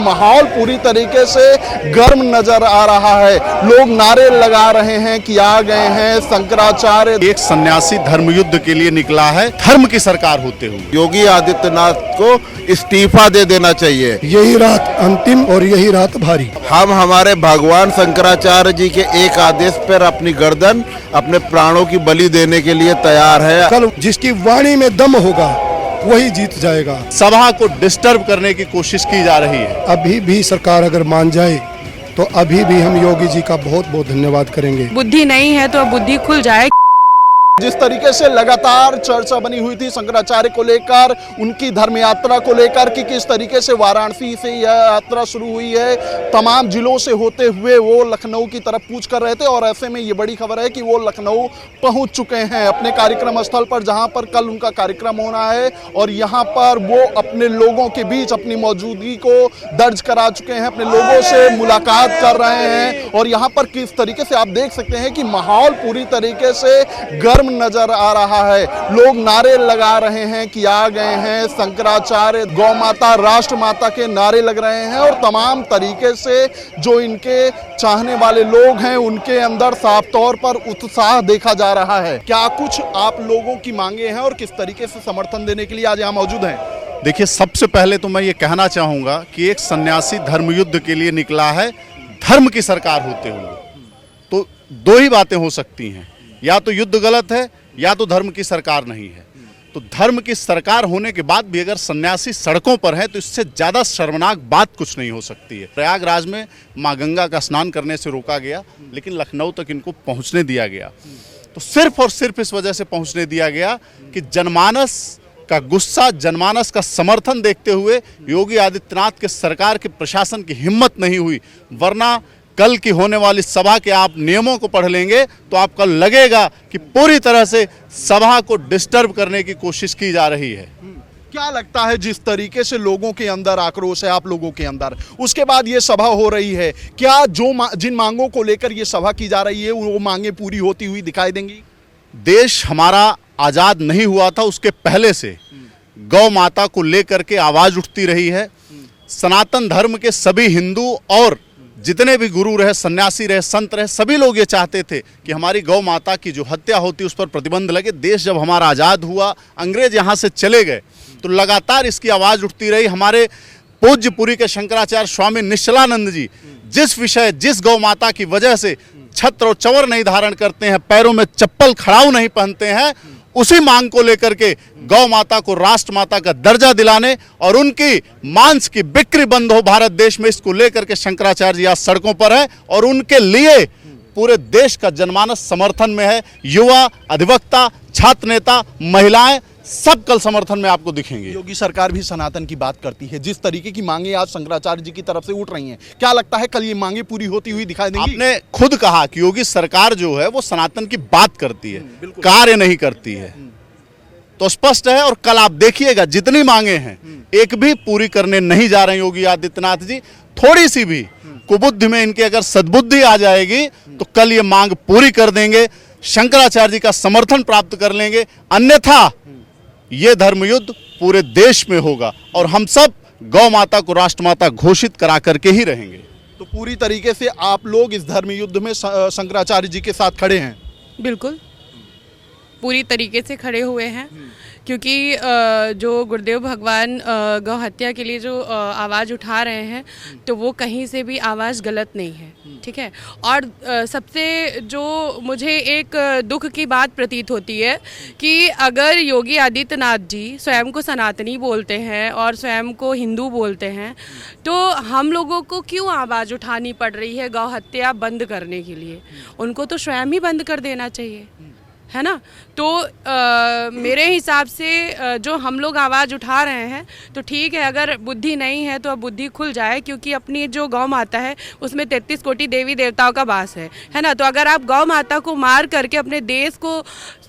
माहौल पूरी तरीके से गर्म नजर आ रहा है। लोग नारे लगा रहे हैं कि आ गए हैं शंकराचार्य। एक सन्यासी धर्म युद्ध के लिए निकला है, धर्म की सरकार होते हुए। योगी आदित्यनाथ को इस्तीफा दे देना चाहिए। यही रात अंतिम और यही रात भारी। हम हमारे भगवान शंकराचार्य जी के एक आदेश पर अपनी गर्दन, अपने प्राणों की बलि देने के लिए तैयार है। कल जिसकी वाणी में दम होगा वही जीत जाएगा। सभा को डिस्टर्ब करने की कोशिश की जा रही है। अभी भी सरकार अगर मान जाए तो अभी भी हम योगी जी का बहुत बहुत धन्यवाद करेंगे। बुद्धि नहीं है तो अब बुद्धि खुल जाए। जिस तरीके से लगातार चर्चा बनी हुई थी शंकराचार्य को लेकर, उनकी धर्म यात्रा को लेकर कि किस तरीके से वाराणसी से यह यात्रा शुरू हुई है, तमाम जिलों से होते हुए वो लखनऊ की तरफ कूच कर रहे थे और ऐसे में ये बड़ी खबर है कि वो लखनऊ पहुंच चुके हैं अपने कार्यक्रम स्थल पर, जहां पर कल उनका कार्यक्रम होना है। और यहां पर वो अपने लोगों के बीच अपनी मौजूदगी को दर्ज करा चुके हैं, अपने लोगों से मुलाकात कर रहे हैं। और यहाँ पर किस तरीके से आप देख सकते हैं कि माहौल पूरी तरीके से गर्म नजर आ रहा है। लोग नारे लगा रहे हैं कि आ गए हैं शंकराचार्य, गौ माता, राष्ट्र माता के नारे लग रहे हैं। और तमाम तरीके से जो इनके चाहने वाले लोग हैं उनके अंदर साफ तौर पर उत्साह देखा जा रहा है। क्या कुछ आप लोगों की मांगे हैं और किस तरीके से समर्थन देने के लिए आज यहाँ मौजूद हैं? देखिए, सबसे पहले तो मैं ये कहना चाहूंगा कि एक सन्यासी धर्म युद्ध के लिए निकला है, धर्म की सरकार होते हुए। तो दो ही बातें हो सकती हैं, या तो युद्ध गलत है या तो धर्म की सरकार नहीं है। तो धर्म की सरकार होने के बाद भी अगर सन्यासी सड़कों पर है तो इससे ज़्यादा शर्मनाक बात कुछ नहीं हो सकती है। प्रयागराज में माँ गंगा का स्नान करने से रोका गया, लेकिन लखनऊ तक इनको पहुँचने दिया गया। तो सिर्फ और सिर्फ इस वजह से पहुँचने दिया गया कि जनमानस का गुस्सा, जनमानस का समर्थन देखते हुए योगी आदित्यनाथ के सरकार के प्रशासन की हिम्मत नहीं हुई। वरना कल की होने वाली सभा के आप नियमों को पढ़ लेंगे तो आपको लगेगा कि पूरी तरह से सभा को डिस्टर्ब करने की कोशिश की जा रही है। क्या लगता है जिस तरीके से लोगों के अंदर आक्रोश है, आप लोगों के अंदर, उसके बाद ये सभा हो रही है, क्या जिन मांगों को लेकर ये सभा की जा रही है वो मांगे पूरी होती हुई दिखाई देंगी? देश हमारा आज़ाद नहीं हुआ था उसके पहले से गौ माता को लेकर के आवाज़ उठती रही है। सनातन धर्म के सभी हिंदू और जितने भी गुरु रहे, सन्यासी रहे, संत रहे, सभी लोग ये चाहते थे कि हमारी गौ माता की जो हत्या होती उस पर प्रतिबंध लगे। देश जब हमारा आज़ाद हुआ, अंग्रेज यहाँ से चले गए, तो लगातार इसकी आवाज़ उठती रही। हमारे पूज्य पुरी के शंकराचार्य स्वामी निश्चलानंद जी जिस विषय, जिस गौ माता की वजह से छत्र और चंवर नहीं धारण करते हैं, पैरों में चप्पल खड़ाऊ नहीं पहनते हैं, उसी मांग को लेकर के गौ माता को राष्ट्र माता का दर्जा दिलाने और उनकी मांस की बिक्री बंद हो भारत देश में, इसको लेकर के शंकराचार्य जी आज सड़कों पर हैं। और उनके लिए पूरे देश का जनमानस समर्थन में है। युवा, अधिवक्ता, छात्र नेता, महिलाएं सब कल समर्थन में आपको दिखेंगे। योगी सरकार भी सनातन की बात करती है, जिस तरीके की मांगे आज शंकराचार्य जी की तरफ से उठ रही हैं, क्या लगता है कल ये मांगे पूरी होती हुई दिखाई देंगी? आपने खुद कहा कि योगी सरकार जो है वो सनातन की बात करती है, कार्य नहीं करती है, तो स्पष्ट है। और कल आप देखिएगा जितनी मांगे हैं एक भी पूरी करने नहीं जा रहे योगी आदित्यनाथ जी। थोड़ी सी भी कुबुद्धि में इनके अगर सद्बुद्धि आ जाएगी तो कल ये मांग पूरी कर देंगे, शंकराचार्य जी का समर्थन प्राप्त कर लेंगे। अन्यथा ये धर्म युद्ध पूरे देश में होगा और हम सब गौ माता को राष्ट्रमाता घोषित करा करके ही रहेंगे। तो पूरी तरीके से आप लोग इस धर्म युद्ध में शंकराचार्य जी के साथ खड़े हैं? बिल्कुल, पूरी तरीके से खड़े हुए हैं, क्योंकि जो गुरुदेव भगवान गौ हत्या के लिए जो आवाज़ उठा रहे हैं तो वो कहीं से भी आवाज़ गलत नहीं है, ठीक है। और सबसे जो मुझे एक दुख की बात प्रतीत होती है कि अगर योगी आदित्यनाथ जी स्वयं को सनातनी बोलते हैं और स्वयं को हिंदू बोलते हैं, तो हम लोगों को क्यों आवाज़ उठानी पड़ रही है गौ हत्या बंद करने के लिए? उनको तो स्वयं ही बंद कर देना चाहिए, है ना। तो मेरे हिसाब से जो हम लोग आवाज़ उठा रहे हैं तो ठीक है, अगर बुद्धि नहीं है तो अब बुद्धि खुल जाए, क्योंकि अपनी जो गौ माता है उसमें 33 कोटि देवी देवताओं का वास है ना। तो अगर आप गौ माता को मार करके अपने देश को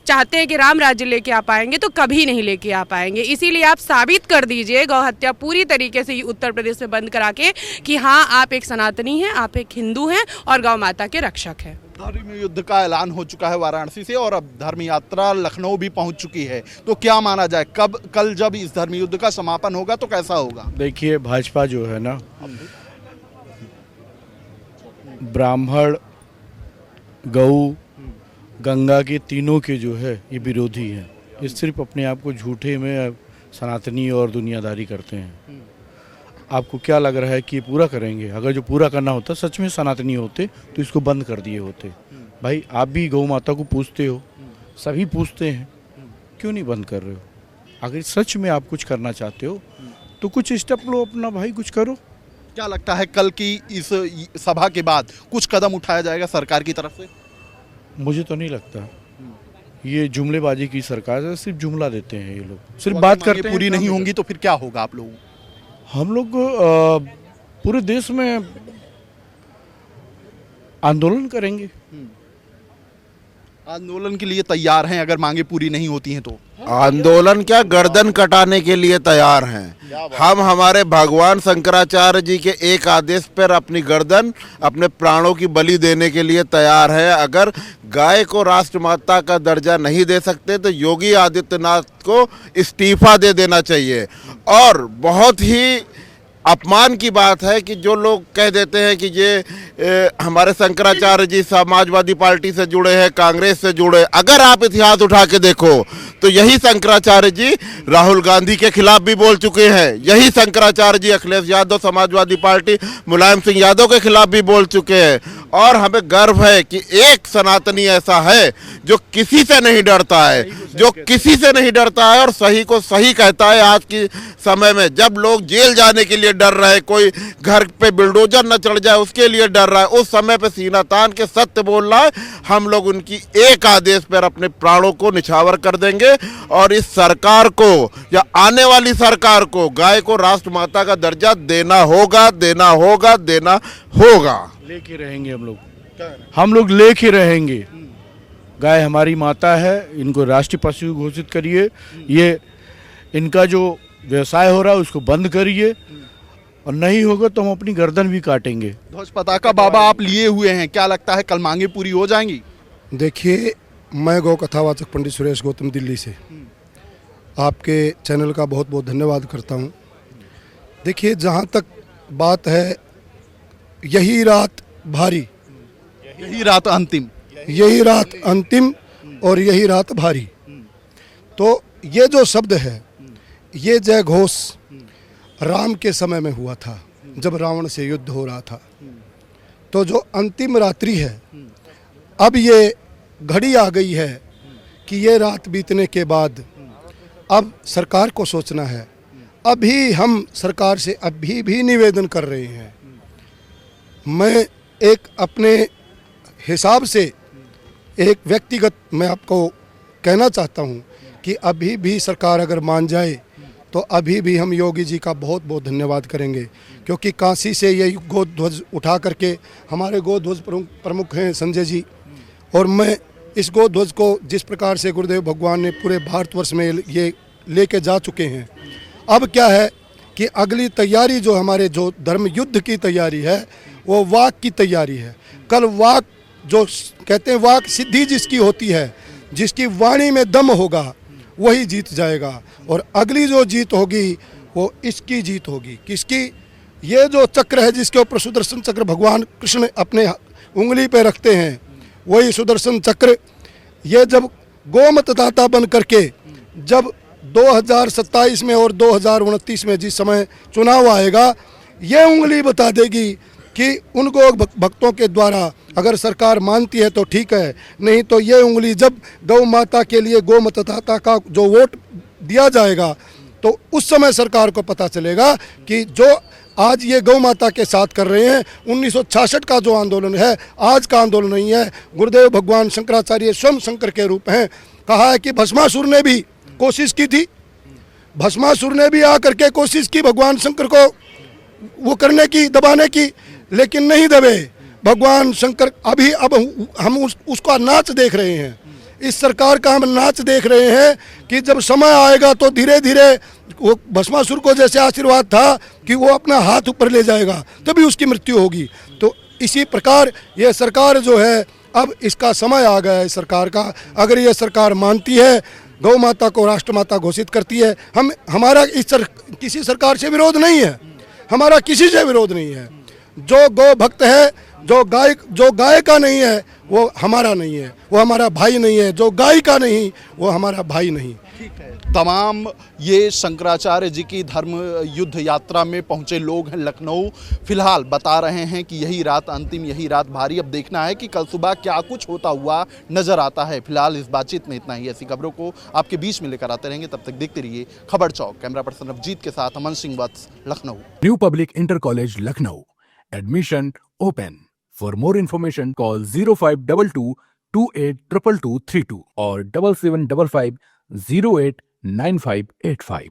चाहते हैं कि राम राज्य लेके आ पाएंगे तो कभी नहीं लेके आ पाएंगे। इसीलिए आप साबित कर दीजिए गौ हत्या पूरी तरीके से उत्तर प्रदेश में बंद करा के कि हाँ, आप एक सनातनी हैं, आप एक हिंदू हैं और गौ माता के रक्षक हैं। धर्म युद्ध का ऐलान हो चुका है वाराणसी से और अब धर्म यात्रा लखनऊ भी पहुंच चुकी है, तो क्या माना जाए कल जब इस धर्म युद्ध का समापन होगा तो कैसा होगा? देखिए, भाजपा जो है ना, ब्राह्मण, गऊ, गंगा के तीनों के जो है ये विरोधी हैं। ये सिर्फ अपने आप को झूठे में सनातनी और दुनियादारी करते हैं। आपको क्या लग रहा है कि ये पूरा करेंगे? अगर जो पूरा करना होता, सच में सनातनी होते तो इसको बंद कर दिए होते। भाई, आप भी गौ माता को पूछते हो, सभी पूछते हैं, क्यों नहीं बंद कर रहे हो? अगर सच में आप कुछ करना चाहते हो तो कुछ स्टेप लो अपना, भाई कुछ करो। क्या लगता है कल की इस सभा के बाद कुछ कदम उठाया जाएगा सरकार की तरफ से? मुझे तो नहीं लगता। ये जुमलेबाजी की सरकार है, सिर्फ जुमला देते हैं ये लोग, सिर्फ तो बात अगर करते मांगे हैं। पूरी नहीं होंगी तो फिर क्या होगा आप लोगों? हम लोग पूरे देश में आंदोलन करेंगे। आंदोलन के लिए तैयार हैं अगर मांगे पूरी नहीं होती हैं तो? आंदोलन क्या, गर्दन कटाने के लिए तैयार हैं। हम हमारे भगवान शंकराचार्य जी के एक आदेश पर अपनी गर्दन, अपने प्राणों की बलि देने के लिए तैयार है। अगर गाय को राष्ट्रमाता का दर्जा नहीं दे सकते तो योगी आदित्यनाथ को इस्तीफा दे देना चाहिए। और बहुत ही अपमान की बात है कि जो लोग कह देते हैं कि ये हमारे शंकराचार्य जी समाजवादी पार्टी से जुड़े हैं, कांग्रेस से जुड़े। अगर आप इतिहास उठा के देखो तो यही शंकराचार्य जी राहुल गांधी के खिलाफ भी बोल चुके हैं। यही शंकराचार्य जी अखिलेश यादव समाजवादी पार्टी मुलायम सिंह यादव के खिलाफ भी बोल चुके हैं। और हमें गर्व है कि एक सनातनी ऐसा है जो किसी से नहीं डरता है, जो किसी से नहीं डरता है और सही को सही कहता है। आज के समय में जब लोग जेल जाने के लिए डर रहे, कोई घर पे बुलडोजर न चढ़ जाए उसके लिए डर रहा है, उस समय पे सीना तान के सत्य बोल रहा है। हम लोग उनकी एक आदेश पर अपने प्राणों को निछावर कर देंगे और इस सरकार को या आने वाली सरकार को गाय को राष्ट्रमाता का दर्जा देना होगा, देना होगा, देना होगा। लेके रहेंगे हम लोग लेके रहेंगे। गाय हमारी माता है, इनको राष्ट्रीय पशु घोषित करिए। ये इनका जो व्यवसाय हो रहा है उसको बंद करिए, और नहीं होगा तो हम अपनी गर्दन भी काटेंगे। ध्वज पताका बाबा आप लिए हुए हैं, क्या लगता है कल मांगे पूरी हो जाएंगी? देखिए, मैं गौ कथावाचक पंडित सुरेश गौतम दिल्ली से आपके चैनल का बहुत बहुत धन्यवाद करता हूँ। देखिए, जहाँ तक बात है, यही रात भारी, यही रात अंतिम, यही रात अंतिम और यही रात भारी। तो ये जो शब्द है, ये जय घोष राम के समय में हुआ था जब रावण से युद्ध हो रहा था। तो जो अंतिम रात्रि है, अब ये घड़ी आ गई है कि ये रात बीतने के बाद अब सरकार को सोचना है। अभी हम सरकार से अभी भी निवेदन कर रहे हैं। मैं एक अपने हिसाब से एक व्यक्तिगत मैं आपको कहना चाहता हूं कि अभी भी सरकार अगर मान जाए तो अभी भी हम योगी जी का बहुत बहुत धन्यवाद करेंगे, क्योंकि काशी से ये गो ध्वज उठा करके हमारे गो ध्वज प्रमुख हैं संजय जी, और मैं इस गो ध्वज को जिस प्रकार से गुरुदेव भगवान ने पूरे भारतवर्ष में ये लेके जा चुके हैं, अब क्या है कि अगली तैयारी जो हमारे जो धर्म युद्ध की तैयारी है वो वाक की तैयारी है। कल वाक जो कहते हैं, वाक सिद्धि जिसकी होती है, जिसकी वाणी में दम होगा वही जीत जाएगा। और अगली जो जीत होगी वो इसकी जीत होगी। किसकी? ये जो चक्र है जिसके ऊपर सुदर्शन चक्र भगवान कृष्ण अपने उंगली पे रखते हैं, वही सुदर्शन चक्र। ये जब गोमतदाता बन करके जब 2027 में और 2029 में जिस समय चुनाव आएगा, ये उंगली बता देगी कि उनको भक्तों के द्वारा अगर सरकार मानती है तो ठीक है, नहीं तो ये उंगली जब गौ माता के लिए गौ मतदाता का जो वोट दिया जाएगा तो उस समय सरकार को पता चलेगा कि जो आज ये गौ माता के साथ कर रहे हैं, 1966 का जो आंदोलन है आज का आंदोलन नहीं है। गुरुदेव भगवान शंकराचार्य स्वयं शंकर के रूप हैं। कहा है कि भस्मासुर ने भी कोशिश की थी, भस्मासुर ने भी आकर के कोशिश की भगवान शंकर को वो करने की, दबाने की, लेकिन नहीं दबे भगवान शंकर। अभी अब हम उसका नाच देख रहे हैं, इस सरकार का हम नाच देख रहे हैं कि जब समय आएगा तो धीरे धीरे वो भस्मासुर को जैसे आशीर्वाद था कि वो अपना हाथ ऊपर ले जाएगा तभी उसकी मृत्यु होगी। तो इसी प्रकार ये सरकार जो है अब इसका समय आ गया है सरकार का। अगर ये सरकार मानती है, गौ माता को राष्ट्रमाता घोषित करती है, हमारा किसी सरकार से विरोध नहीं है, हमारा किसी से विरोध नहीं है। जो गौ भक्त है, जो गाय का नहीं है वो हमारा नहीं है, वो हमारा भाई नहीं है। जो गाय का नहीं वो हमारा भाई नहीं। तमाम ये शंकराचार्य जी की धर्म युद्ध यात्रा में पहुंचे लोग हैं लखनऊ। फिलहाल बता रहे हैं कि यही रात अंतिम, यही रात भारी। अब देखना है कि कल सुबह क्या कुछ होता हुआ नजर आता है। फिलहाल इस बातचीत में इतना ही। ऐसी खबरों को आपके बीच में लेकर आते रहेंगे। तब तक देखते रहिए खबर चौक। कैमरा पर्सन अभिजीत के साथ Aman Singh Vats, Lucknow. New public inter college Lucknow, admission open. For more information call 0522 282232 और 7755 089585।